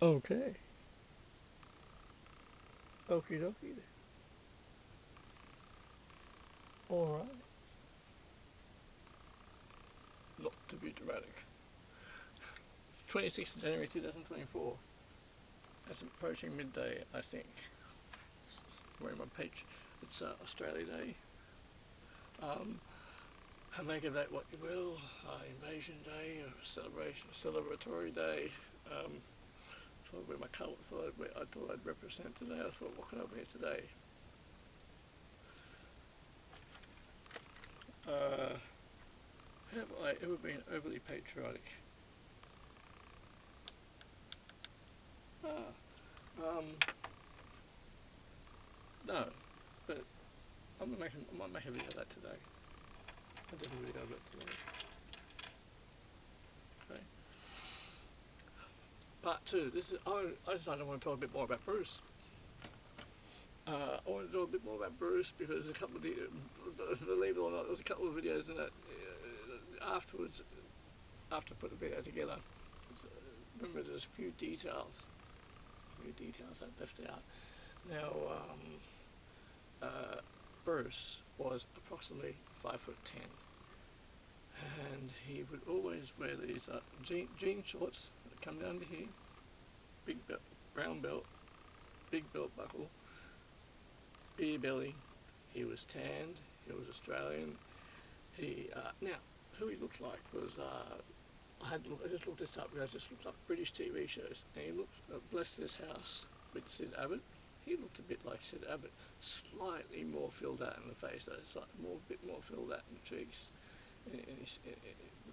Okay. Okie dokie then. Alright. Not to be dramatic. 26th of January 2024. It's approaching midday, I think. Wearing my page. It's Australia Day. Make of that what you will. Invasion Day, celebratory day. Thought I'd wear my colour. I thought I'd represent today. I thought, what can I wear today? Have I ever been overly patriotic? No, but I might make a video of that today. I did a video of it today. Okay. Part 2. I decided I want to talk a bit more about Bruce. I want to talk a bit more about Bruce because a couple of believe it or not, there was a couple of videos in that afterwards, after I put the video together. Remember, there's a few details I left out. Now, Bruce was approximately 5'10", and he would always wear these jean shorts that come down to here, big belt, brown belt, big belt buckle, beer belly. He was tanned. He was Australian. He now who he looked like was I just looked this up because I just looked up British TV shows, and he looked Bless This House with Sid Abbott. He looked a bit like Sid Abbott, slightly more filled out in the face, though, a bit more filled out in the cheeks,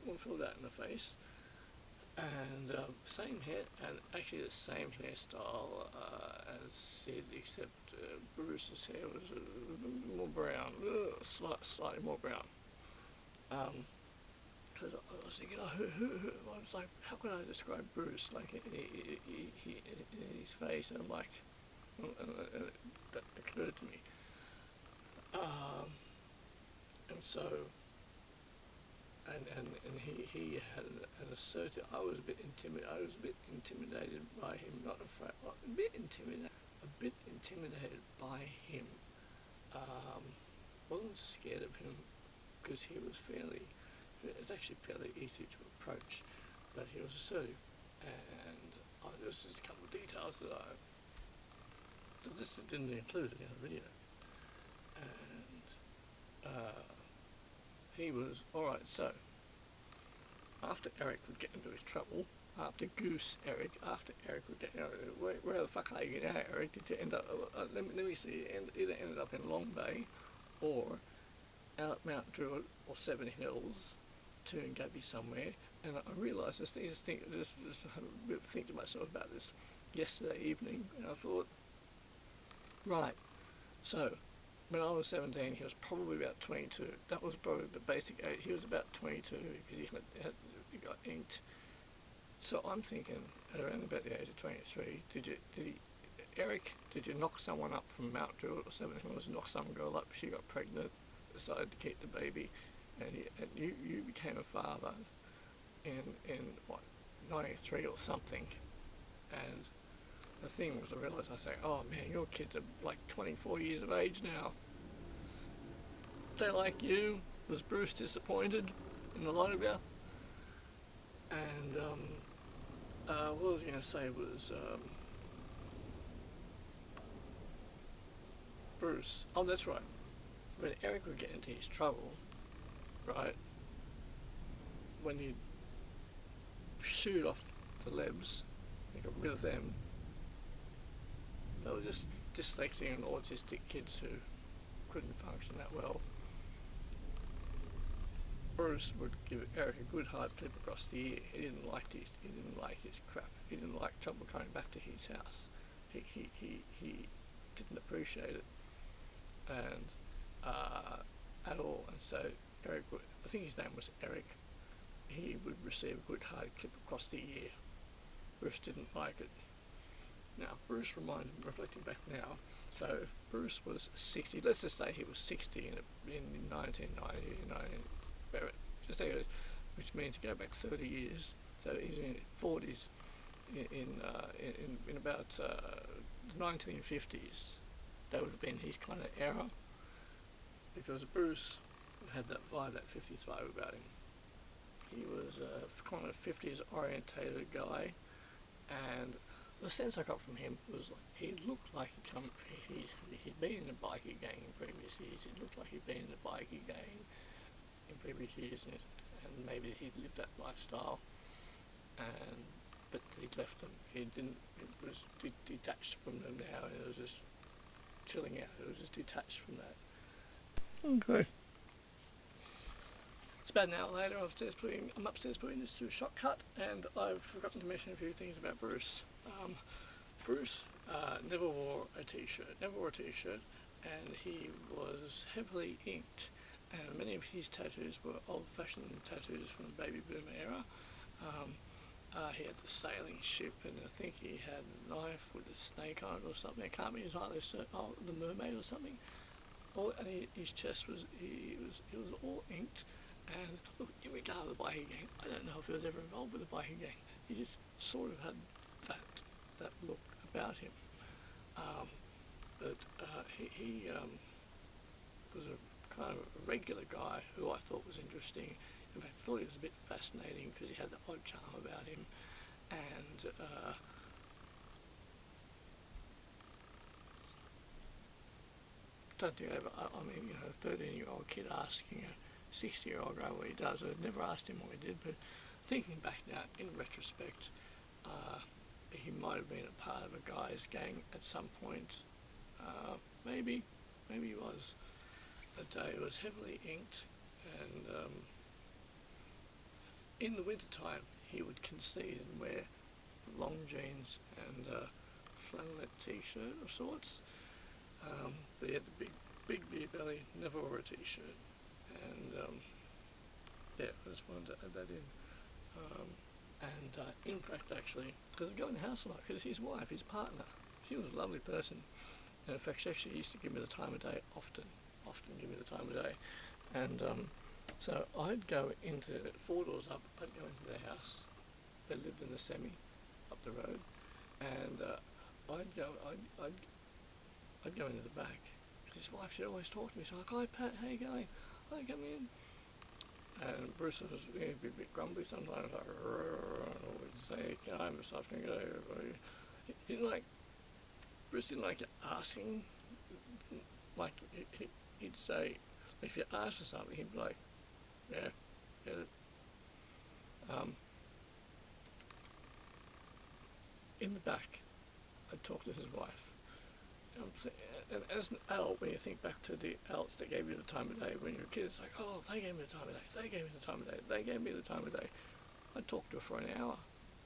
more filled out in the face, and same hair, and actually the same hairstyle as Sid, except Bruce's hair was a little more brown, slightly more brown. Because I was thinking, I was like, how can I describe Bruce? Like, in his face, and I'm like, that occurred to me. And so, and he had an assertive. I was a bit intimidated by him. Not afraid. A bit intimidated by him. Wasn't scared of him because he was it's actually fairly easy to approach, but he was assertive, and there's just a couple of details that this didn't include in the video, and he was alright. So after Eric would get into his trouble, after Eric would get, where the fuck are you now, Eric? Did you end up? Let me see. Either ended up in Long Bay, or out at Mount Druitt, or Seven Hills, Toongabbie somewhere. And I realised just had a bit of think to myself about this yesterday evening, and I thought, right, so when I was 17, he was probably about 22. That was probably the basic age. He was about 22 because he got inked. So I'm thinking, at around about the age of 23, Eric, did you knock someone up from Mount Druitt or Seven Hills, knock some girl up, she got pregnant, decided to keep the baby, and you became a father in what, 93 or something, and the thing was, I realised, I say, oh man, your kids are like 24 years of age now. They like you. Was Bruce disappointed in the lot of you? And what I was going to say was Bruce. Oh, that's right. When Eric would get into his trouble, right? When he'd shoot off the lebs, he got rid of them. They were just dyslexic and autistic kids who couldn't function that well. Bruce would give Eric a good hard clip across the ear. He didn't like his crap. He didn't like trouble coming back to his house. He didn't appreciate it, and at all. And so Eric would, I think his name was Eric, he would receive a good hard clip across the ear. Bruce didn't like it. Now, Bruce reminded me, reflecting back now, so Bruce was 60, let's just say he was 60 in 1990, which means to go back 30 years, so he's in his 40s, in about the 1950s. That would have been his kind of era, because Bruce had that vibe, that 50s vibe about him. He was a kind of 50s orientated guy, and the sense I got from him was he looked like he'd been in a bikie gang in previous years. It looked like he'd been in a bikie gang in previous years, and maybe he'd lived that lifestyle, but he'd left them. He didn't. It was detached from them now, and it was just chilling out. It was just detached from that. Okay. It's about an hour later. I'm upstairs putting this to a shot cut, and I've forgotten to mention a few things about Bruce. Bruce never wore a t-shirt, and he was heavily inked, and many of his tattoos were old-fashioned tattoos from the baby boomer era. He had the sailing ship, and I think he had a knife with a snake on it or something. I can't remember his the mermaid or something. And his chest was it was all inked. And look, in regard to the bikie gang, I don't know if he was ever involved with the bikie gang. He just sort of had that look about him. But he was a kind of a regular guy who I thought was interesting. In fact, I thought he was a bit fascinating because he had the odd charm about him, and don't think I mean, 13-year-old kid asking a 60-year-old guy what he does. I never asked him what he did, but thinking back now, in retrospect, he might have been a part of a guy's gang at some point. Maybe he was. But it was heavily inked, and in the winter time he would concede and wear long jeans and flannelette t-shirt of sorts. But he had the big beer belly, never wore a t-shirt, and yeah, I just wanted to add that in. In fact, actually, because I go in the house a lot, because his wife, his partner, she was a lovely person, and in fact she actually used to give me the time of day often give me the time of day, and so I'd go into 4 doors up, I'd go into their house. They lived in the semi up the road, and I'd go into the back. His wife, she'd always talk to me. She's like, "Hi Pat, how you going? I come in." And Bruce was a bit grumbly sometimes. Like, would say, "Can I have something?" He didn't like. Bruce didn't like asking. Like he'd say, if you asked for something, he'd be like, "Yeah, get it." In the back, I'd talk to his wife. And as an adult, when you think back to the adults that gave you the time of day when you were a kid, it's like, oh, they gave me the time of day, they gave me the time of day, they gave me the time of day. I'd talk to her for an hour.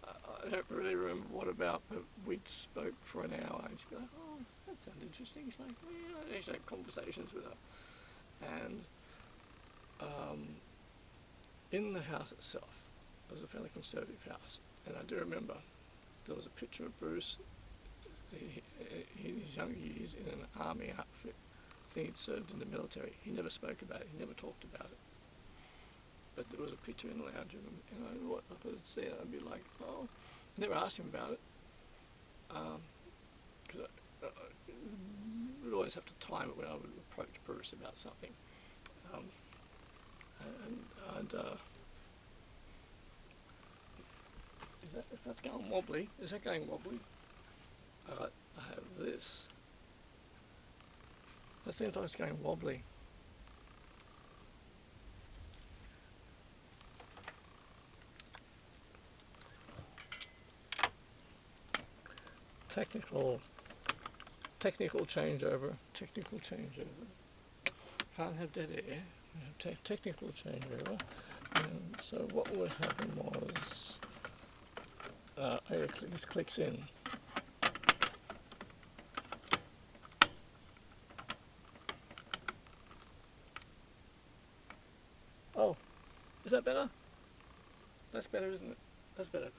I don't really remember what about, but we'd spoke for an hour, and she'd be like, oh, that sounds interesting. She's like, well, I used to have conversations with her. And in the house itself, it was a fairly conservative house, and I do remember there was a picture of Bruce in his younger years in an army outfit. I think he'd served in the military. He never spoke about it. He never talked about it. But there was a picture in the lounge room, and I could see it. I'd be like, oh, I never asked him about it, because I would always have to time it when I would approach Bruce about something. If that's going wobbly, is that going wobbly? I have this. That seems like it's going wobbly. Technical changeover. Can't have dead air. We have technical changeover. And so what would happen was, this clicks in. Oh, is that better? That's better, isn't it? That's better.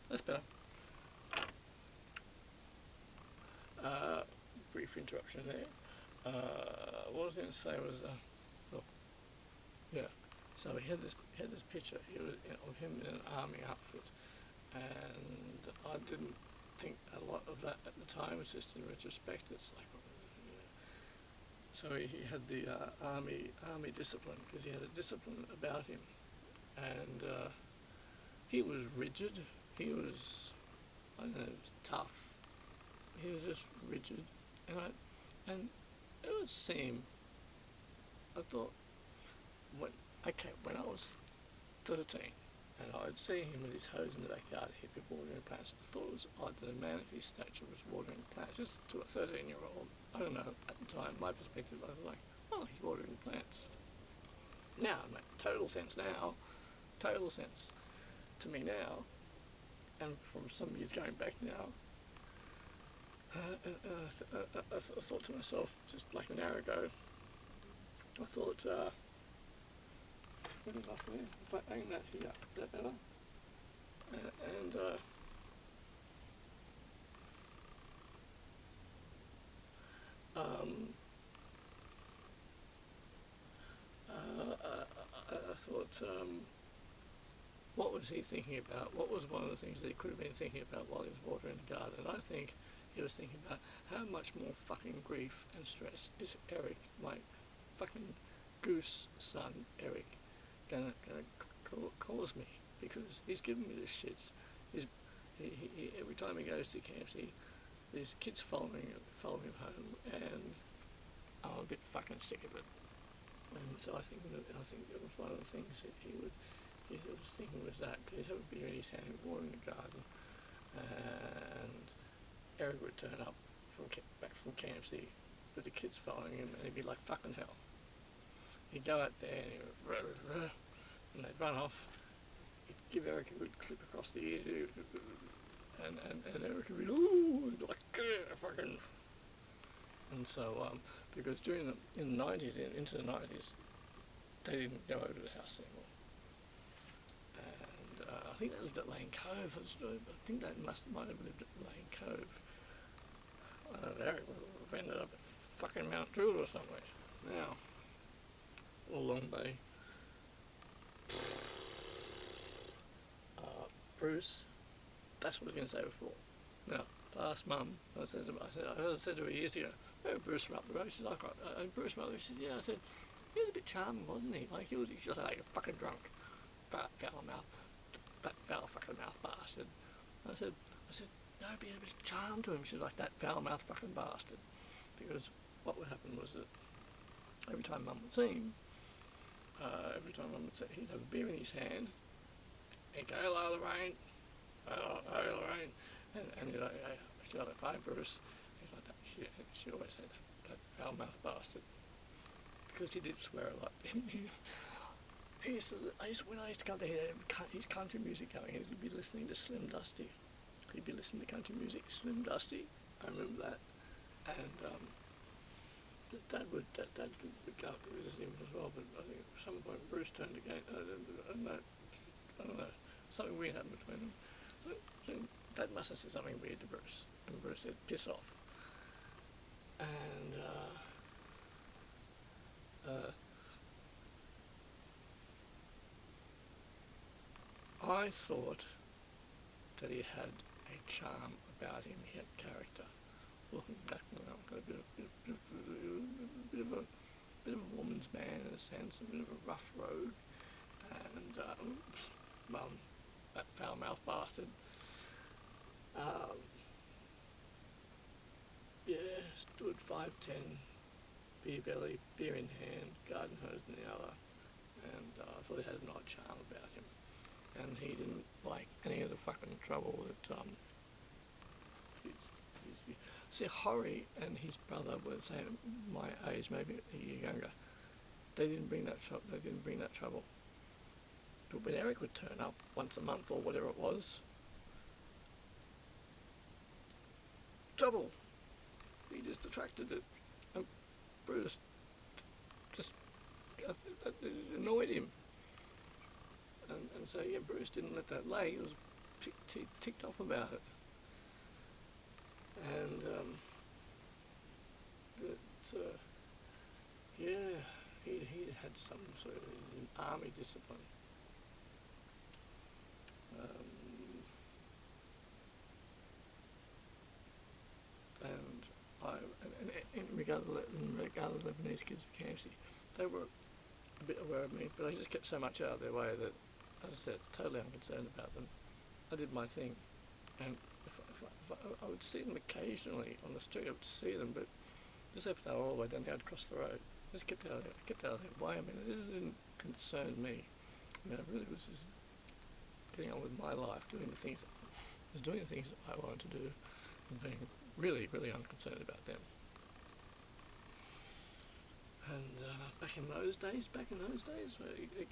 That's better. Brief interruption there. What I was going to say was, look, yeah. So he had this picture. He was of him in an army outfit, and I didn't think a lot of that at the time. It's just in retrospect, it's like, you know. So he had the army discipline, because he had a discipline about him, and he was rigid. He was, I don't know, he was tough. He was just rigid, and it would seem, I thought, when I was 13, and I'd see him with his hose in the backyard, he'd be watering plants. I thought it was odd that a man of his stature was watering plants, just to a 13-year-old. I don't know, at the time, my perspective, I was like, oh, he's watering plants. Now, it makes total sense now, total sense to me now, and from some years going back now, I thought to myself, just like an hour ago, I thought, good enough there, if I aim that here, is that better? And I thought, what was he thinking about? What was one of the things that he could have been thinking about while he was watering the garden? I think he was thinking about how much more fucking grief and stress is Eric, my fucking goose son, Eric, gonna cause me, because he's giving me the shits. Every time he goes to Campsie, there's kids following him home, and I'm a bit fucking sick of it. And so I think it was one of the things that he was thinking was that, because he'd have a beer in his hand, watering the garden, and Eric would turn up back from Campsie with the kids following him, and he'd be like, fucking hell. He'd go out there and they'd run off. He'd give Eric a good clip across the ear, and Eric would be, ooh, like, fucking. And so, because in the 90s, into the 90s, they didn't go over to the house anymore. And I think they lived at Lane Cove. I think they might have lived at Lane Cove. Eric would have ended up at fucking Mount Druitt or somewhere. Now, or Long Bay. Bruce, that's what I was going to say before. Now, I asked Mum, I said to her years ago, oh, Bruce from up the road. She says, Bruce from up the road. She says, yeah. I said, he was a bit charming, wasn't he? Like, he was just like a fucking drunk, foul mouth, that foul fucking mouth bastard. I said, no, be a bit of charm to him. She was like, that foul mouth fucking bastard. Because what would happen was that every time Mum would see him, he'd have a beer in his hand, he'd go, hello, Lorraine, hello, Lorraine, and he'd like, she'd like, hi, Bruce. He'd like that shit. She always said that foul mouth bastard, because he did swear a lot. When I used to come to hear his country music going, and he'd be listening to Slim Dusty. He'd be listening to country music, Slim Dusty. I remember that, and his dad would go up to visit him as well. But I think at some point Bruce turned again. I don't know. Something weird happened between them. So Dad must have said something weird to Bruce, and Bruce said, "Piss off." And I thought that he had a charm about him. He had character. Looking back now, I've got a bit of a woman's man in a sense, a bit of a rough road, and that foul mouth bastard. Yeah, stood 5'10", beer belly, beer in hand, garden hose in the other, and I thought he had an odd charm about him, and he didn't like any of the fucking trouble that See, Hori and his brother were, say, my age, maybe a year younger. They didn't bring that trouble. But when Eric would turn up once a month or whatever it was, trouble. He just attracted it, and Bruce just annoyed him. And so yeah, Bruce didn't let that lay. He was ticked off about it. And yeah, he had some sort of army discipline. other Lebanese kids of Campsie. They were a bit aware of me, but I just kept so much out of their way that, as I said, totally unconcerned about them. I did my thing, and if I would see them occasionally on the street, I would see them, but just if they were all the way down the road across the road, I just kept out of their way. I mean, it didn't concern me. I mean, I really was just getting on with my life, doing the things I wanted to do, and being really, really unconcerned about them. And back in those days, we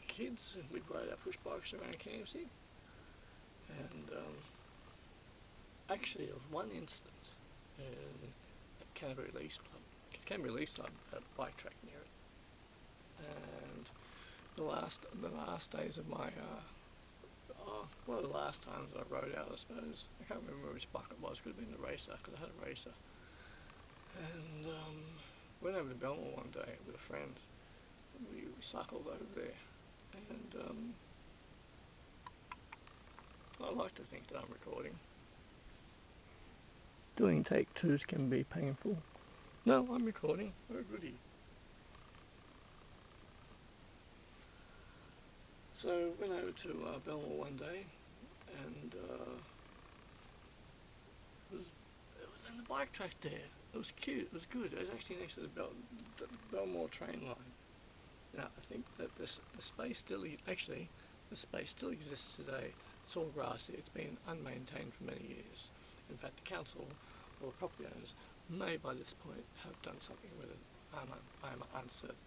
kids, and we'd ride our push bikes around Campsie. And actually, there was one incident at Canterbury Lease Club. Because Canterbury Lease Club had a bike track near it. And the last days of my one of the last times I rode out, I suppose. I can't remember which bike it was. Could have been the racer, because I had a racer. And went over to Belmore one day with a friend. We cycled over there, and I like to think that I'm recording. Doing take twos can be painful. No, I'm recording. Oh goody. So went over to Belmore one day, and it was in the bike track there. It was cute. It was good. It was actually next to the Belmore train line. Now I think that the space still exists today. It's all grassy. It's been unmaintained for many years. In fact, the council or the property owners may by this point have done something with it. I'm uncertain.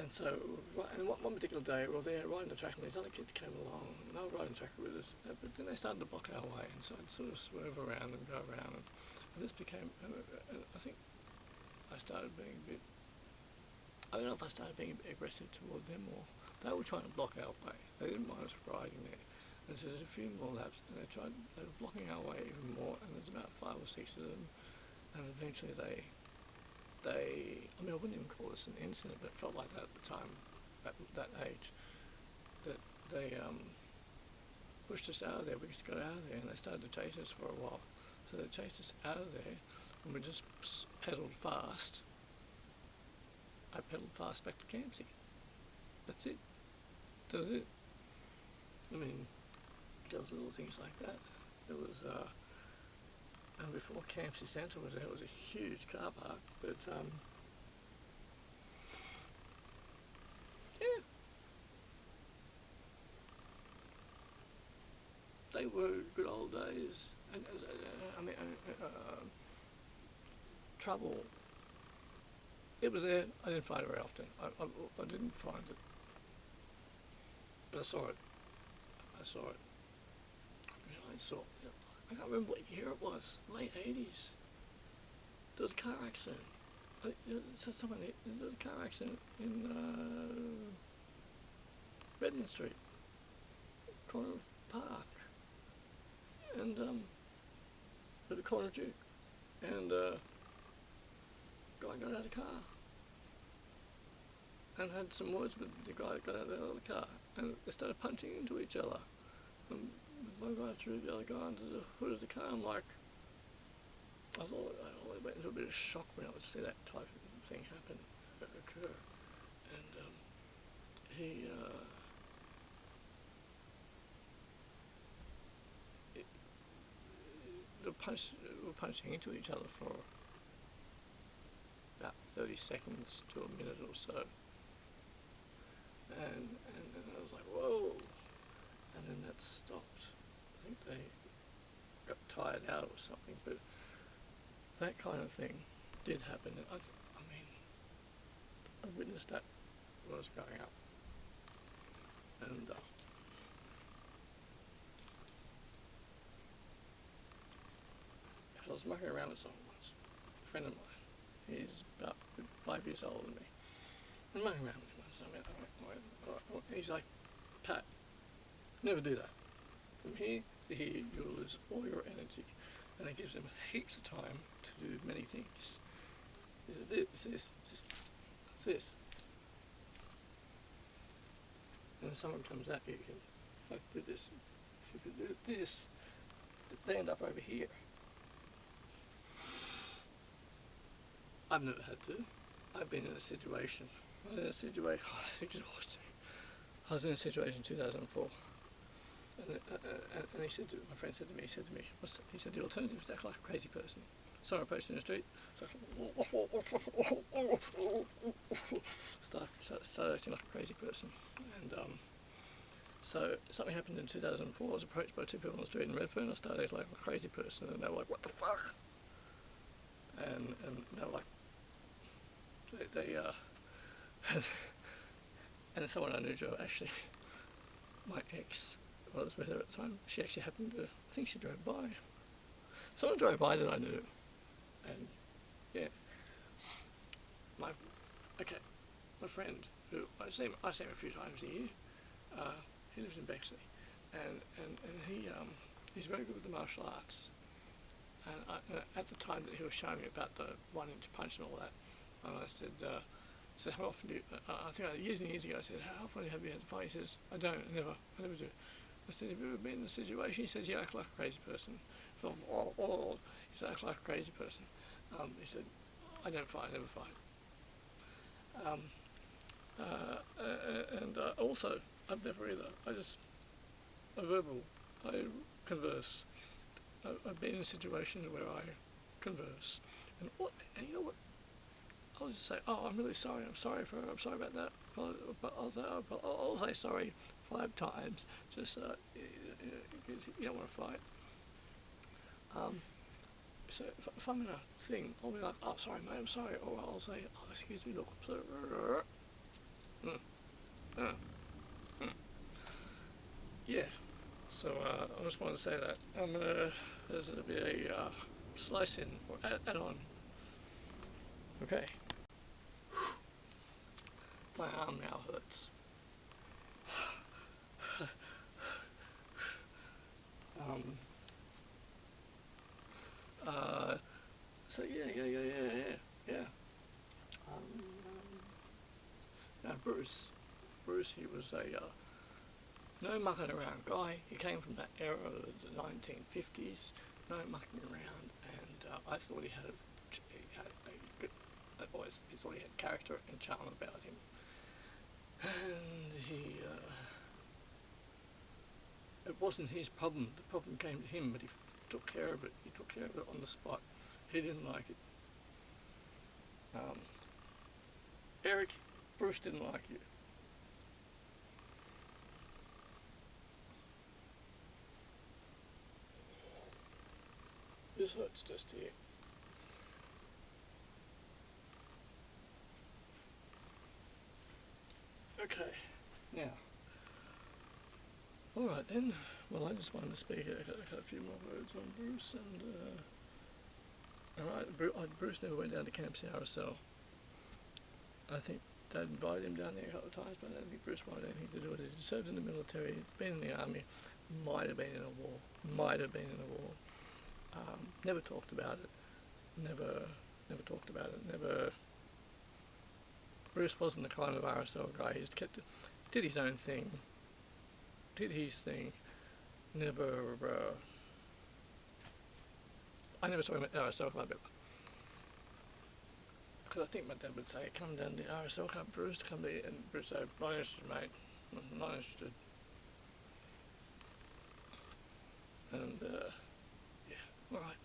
And so, one particular day, we were there riding the track, and these other kids came along, and they were riding the track with us, but then they started to block our way, and so I'd sort of swerve around and go around, and this became, I think I started being a bit, I don't know if I started being a bit aggressive toward them, or they were trying to block our way. They didn't mind us riding there. And so there's a few more laps, and they were blocking our way even more, and there's about 5 or 6 of them, and eventually I mean, I wouldn't even call this an incident, but it felt like that at the time, at that age, that they pushed us out of there. We just got out of there, and they started to chase us for a while. So they chased us out of there, and we just pedalled fast. I pedalled fast back to Campsie. That's it. That was it. I mean, there was little things like that. There was, and before Campsie Centre was there, it was a huge car park, but yeah, they were good old days. And I mean, trouble. It was there. I didn't find it very often. I didn't find it, but I saw it. I saw it. I can't remember what year it was. Late 80s. There was a car accident. There was a car accident in Redmond Street, corner of Park, and at the corner of Duke, and guy got out of the car and had some words with the guy that got out of the car, and they started punching into each other. And one guy threw the other guy under the hood of the car. I'm like, I went into a bit of shock when I would see that type of thing occur. And they were punching into each other for about 30 seconds to a minute or so. And then I was like, whoa. And then that stopped. I think they got tired out or something, but that kind of thing did happen. And I mean, I witnessed that when I was growing up. And I was mucking around with someone once, a friend of mine. He's about 5 years older than me. I'm mucking around with him once, and I went, he's like, Pat, never do that. From here to here, you'll lose all your energy, and it gives them heaps of time to do many things. It's this. And if someone comes at you, like do this. If you do this, they end up over here. I've never had to. I've been in a situation. I was in a situation. Oh, it's exhausting. I was in a situation in 2004, and he said to my friend said to me, he said the alternative is to act like a crazy person. Saw a person in the street, started acting like a crazy person, and so something happened in 2004. I was approached by two people on the street in Redfern. I started acting like a crazy person, and they were like, "What the fuck?" And they were like, they and someone I knew, Joe, actually, my ex, I was with her at the time. She actually happened to, I think she drove by. Someone drove by that I knew, and yeah, my friend who I see him a few times a year. He lives in Bexley, and he's very good with the martial arts. And at the time that he was showing me about the 1-inch punch and all that, and I said, how often do you, I think years and years ago, I said, how often have you had to fight? He says, I don't, I never do. I said, have you ever been in a situation? He says, yeah, I act like a crazy person. So, he said, I act like a crazy person. He said, I don't fight, I never fight. And also, I've never either. A verbal, I converse. I've been in situations where I converse. And you know what? I'll just say, oh, I'm really sorry. I'm sorry about that. But I'll say sorry 5 times. Just because you don't want to fight. So if I'm in a thing, I'll be like, oh, sorry, mate, I'm sorry. Or I'll say, oh, excuse me, look. Yeah. So I just wanted to say that there's going to be a slice in or add on. Okay. My arm now hurts. So yeah. Now Bruce, he was a no mucking around guy. He came from that era of the 1950s. No mucking around, and I thought he had a good. He thought he had character and charm about him, and it wasn't his problem. The problem came to him, but he took care of it. He took care of it on the spot. He didn't like it. Eric, Bruce didn't like you. This hurts just here. Okay, now. Alright then, well I just wanted to speak a few more words on Bruce, and Bruce never went down to Campsie RSL. I think Dad invited him down there a couple of times, but I don't think Bruce wanted anything to do with it. He served in the military, he's been in the army, might have been in a war. Never talked about it. Never talked about it. Bruce wasn't the kind of RSL guy. He just did his own thing. Did his thing. Never. I never saw him at the RSL club ever. Because I think my dad would say, come down to the RSL club, Bruce, to come to it. And Bruce said, not interested, mate. Not interested. And, yeah, alright.